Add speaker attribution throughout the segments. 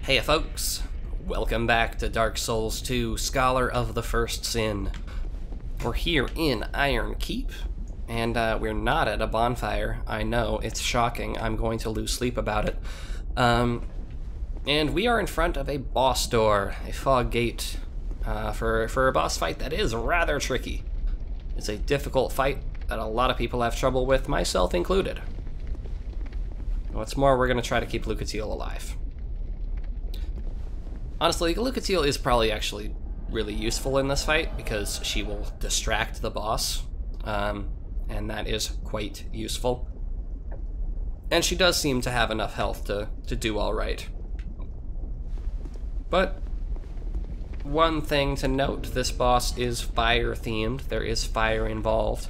Speaker 1: Hey folks, welcome back to Dark Souls 2, Scholar of the First Sin. We're here in Iron Keep, and we're not at a bonfire. I know, it's shocking. I'm going to lose sleep about it. And we are in front of a boss door, a fog gate, for a boss fight that is rather tricky. It's a difficult fight that a lot of people have trouble with, myself included. What's more, we're going to try to keep Lucatiel alive. Honestly, Lucatiel is probably actually really useful in this fight because she will distract the boss, and that is quite useful. And she does seem to have enough health to do alright. But one thing to note, this boss is fire-themed. There is fire involved.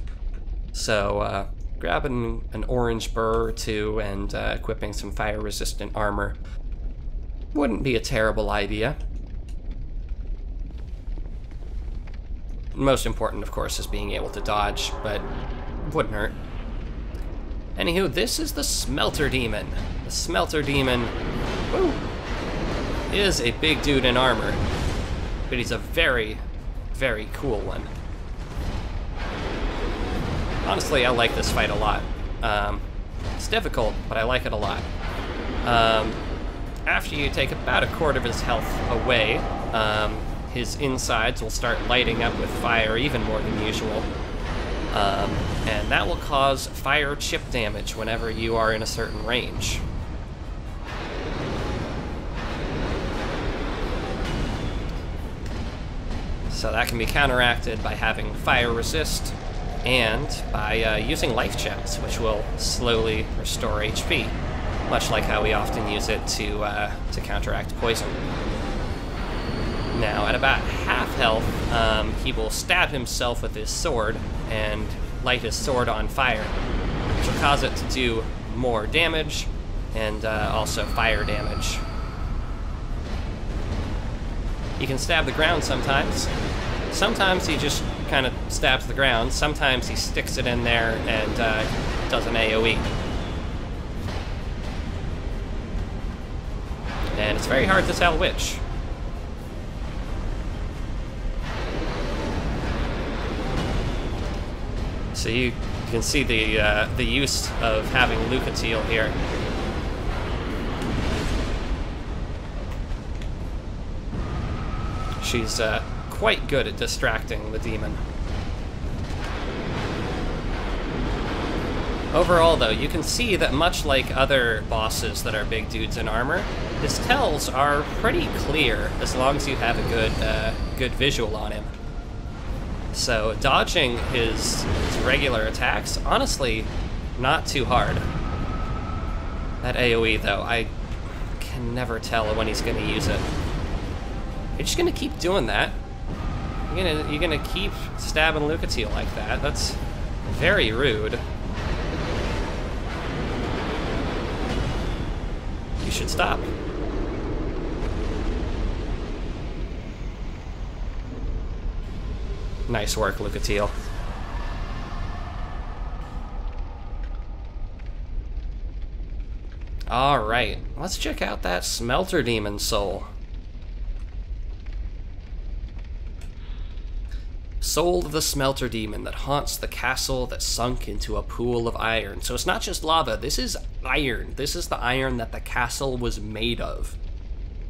Speaker 1: So grabbing an orange burr or two and equipping some fire-resistant armor wouldn't be a terrible idea. Most important, of course, is being able to dodge, but wouldn't hurt. Anywho, this is the Smelter Demon. The Smelter Demon, woo, is a big dude in armor, but he's a very, very cool one. Honestly, I like this fight a lot. It's difficult, but I like it a lot. After you take about a quarter of his health away, his insides will start lighting up with fire even more than usual. And that will cause fire chip damage whenever you are in a certain range. So that can be counteracted by having fire resist and by using life gems, which will slowly restore HP, much like how we often use it to counteract poison. Now, at about half health, he will stab himself with his sword and light his sword on fire, which will cause it to do more damage and also fire damage. He can stab the ground sometimes. Sometimes he just kind of stabs the ground. Sometimes he sticks it in there and does an AoE. And it's very hard to tell which. So you can see the use of having Lucatiel here. She's quite good at distracting the demon. Overall, though, you can see that much like other bosses that are big dudes in armor, his tells are pretty clear as long as you have a good visual on him. So dodging his regular attacks, honestly, not too hard. That AoE, though, I can never tell when he's going to use it. You're just going to keep doing that. You're gonna keep stabbing Lucatiel like that. That's very rude. You should stop. Nice work, Lucatiel. Alright, let's check out that Smelter Demon soul. Soul of the Smelter Demon that haunts the castle that sunk into a pool of iron. So it's not just lava, this is iron. This is the iron that the castle was made of,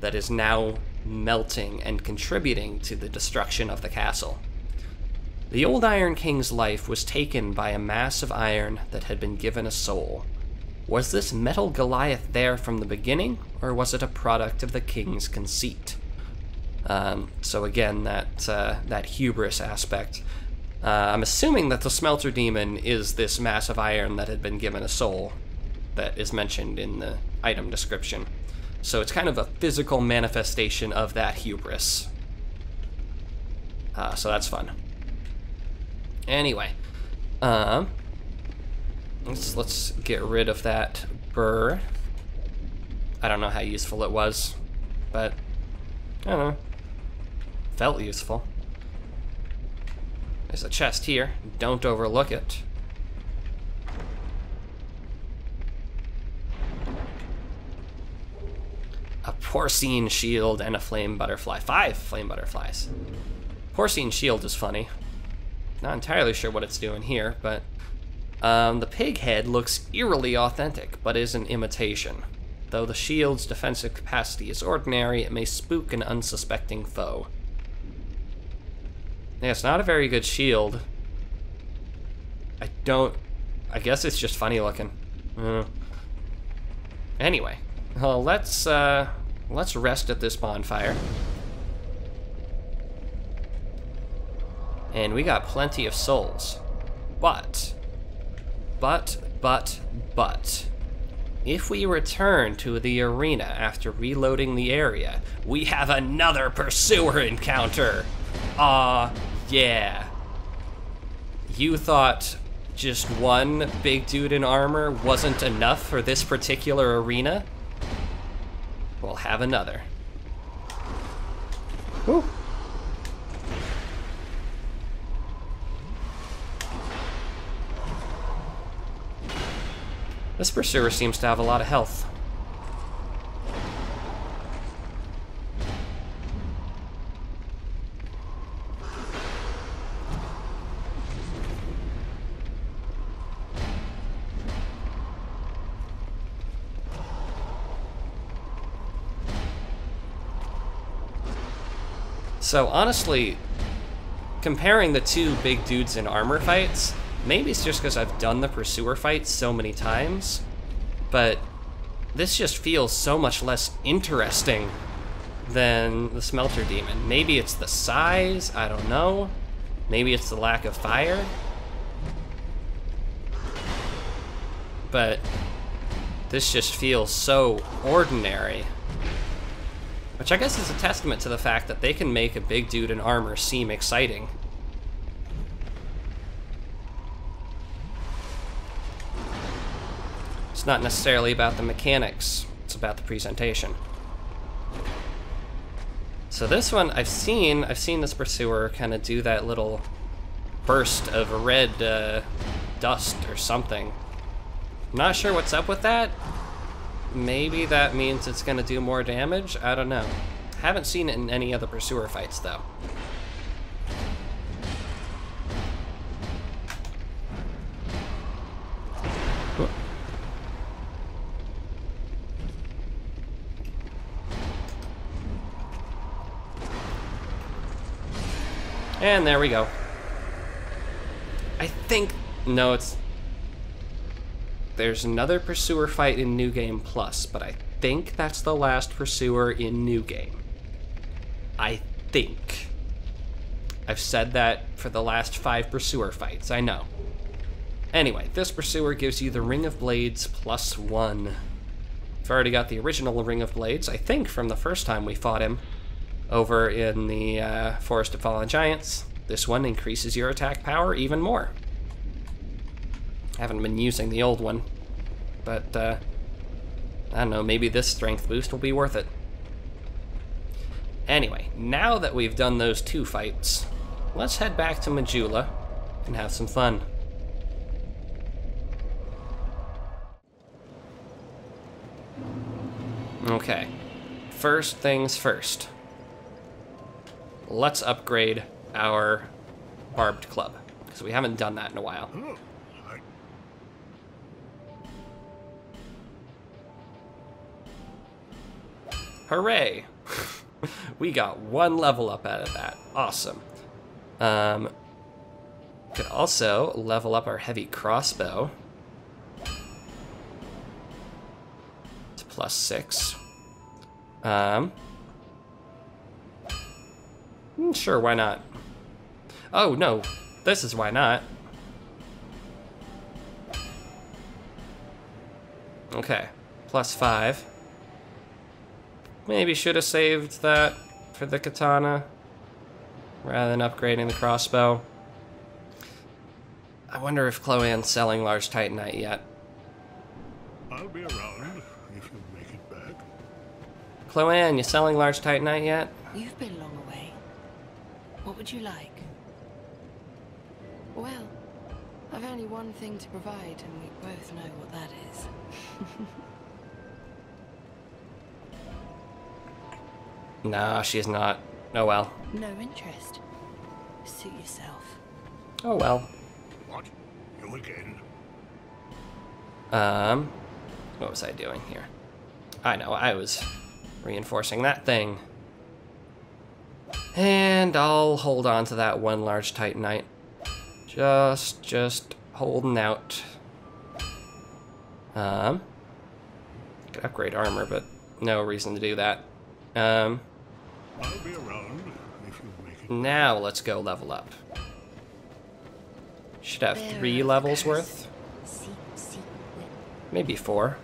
Speaker 1: that is now melting and contributing to the destruction of the castle. The old Iron King's life was taken by a mass of iron that had been given a soul. Was this metal Goliath there from the beginning, or was it a product of the king's conceit? So again, that hubris aspect. I'm assuming that the Smelter Demon is this mass of iron that had been given a soul that is mentioned in the item description. So it's kind of a physical manifestation of that hubris. So that's fun. Anyway, let's get rid of that burr. I don't know how useful it was, but I don't know. Felt useful. There's a chest here. Don't overlook it. porcine shield, and a flame butterfly. 5 flame butterflies. Porcine shield is funny. Not entirely sure what it's doing here, but the pig head looks eerily authentic, but is an imitation. Though the shield's defensive capacity is ordinary, it may spook an unsuspecting foe. Yeah, it's not a very good shield. I guess it's just funny looking. Anyway, well, let's rest at this bonfire. And we got plenty of souls. But, if we return to the arena after reloading the area, we have another pursuer encounter. Yeah. You thought just one big dude in armor wasn't enough for this particular arena? We'll have another. Woo. This pursuer seems to have a lot of health. So honestly, comparing the two big dudes in armor fights, maybe it's just because I've done the pursuer fights so many times, but this just feels so much less interesting than the Smelter Demon. Maybe it's the size, I don't know. Maybe it's the lack of fire. But this just feels so ordinary. Which I guess is a testament to the fact that they can make a big dude in armor seem exciting. It's not necessarily about the mechanics, it's about the presentation. So this one, I've seen this pursuer kind of do that little burst of red dust or something. I'm not sure what's up with that. Maybe that means it's gonna do more damage, I don't know. Haven't seen it in any other pursuer fights though. And there we go. I think, no, there's another pursuer fight in New Game Plus, but I think that's the last pursuer in New Game. I think. I've said that for the last 5 pursuer fights, I know. Anyway, this pursuer gives you the Ring of Blades +1. I've already got the original Ring of Blades, I think from the first time we fought him over in the Forest of Fallen Giants. This one increases your attack power even more. I haven't been using the old one, but I don't know, maybe this strength boost will be worth it. Anyway, now that we've done those 2 fights, let's head back to Majula and have some fun. Okay, first things first. Let's upgrade our barbed club, because we haven't done that in a while. Hooray! We got 1 level up out of that. Awesome. Could also level up our heavy crossbow to +6. Sure, why not? Oh, no. This is why not. Okay. +5. Maybe should have saved that for the katana rather than upgrading the crossbow. I wonder if Chloe's selling large titanite yet.
Speaker 2: I'll be around if you make it back.
Speaker 1: Chloe, you selling large titanite yet?
Speaker 3: You've been long away. What would you like? Well, I've only one thing to provide, and we both know what that is.
Speaker 1: Nah, she's not. Oh well.
Speaker 3: No interest. Suit yourself.
Speaker 1: Oh well.
Speaker 2: What? You again?
Speaker 1: What was I doing here? I know, I was reinforcing that thing. And I'll hold on to that one large Titanite. Just holding out. Could upgrade armor, but no reason to do that.
Speaker 2: I'll be around if you make it.
Speaker 1: Now let's go level up. Should have 3 levels worth. Maybe 4.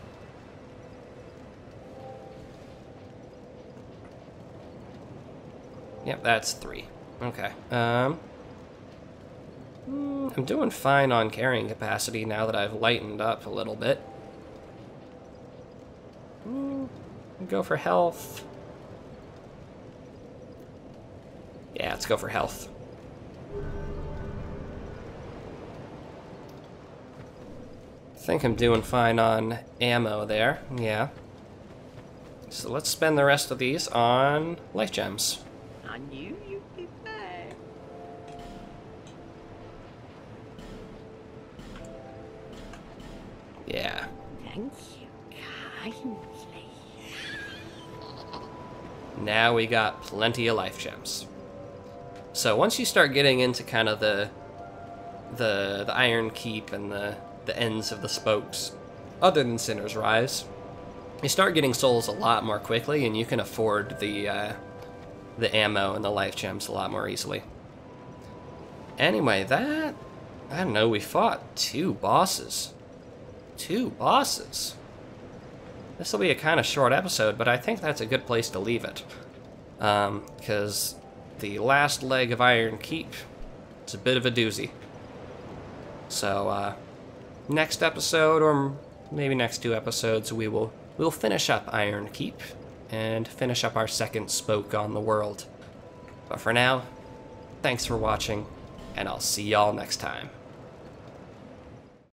Speaker 1: Yep, that's 3. Okay. I'm doing fine on carrying capacity now that I've lightened up a little bit. Go for health. Yeah, let's go for health. I think I'm doing fine on ammo there. Yeah. So let's spend the rest of these on life gems.
Speaker 4: I knew you'd be back.
Speaker 1: Yeah.
Speaker 4: Thank you kindly.
Speaker 1: Now we got plenty of life gems. So once you start getting into kind of the Iron Keep and the ends of the spokes, other than Sinner's Rise, you start getting souls a lot more quickly, and you can afford the ammo and the life gems a lot more easily. Anyway, I don't know, we fought 2 bosses. 2 bosses. This will be a kind of short episode, but I think that's a good place to leave it. Because the last leg of Iron Keep, it's a bit of a doozy. So, next episode, or maybe next 2 episodes, we'll finish up Iron Keep and finish up our second spoke on the world. But for now, thanks for watching, and I'll see y'all next time.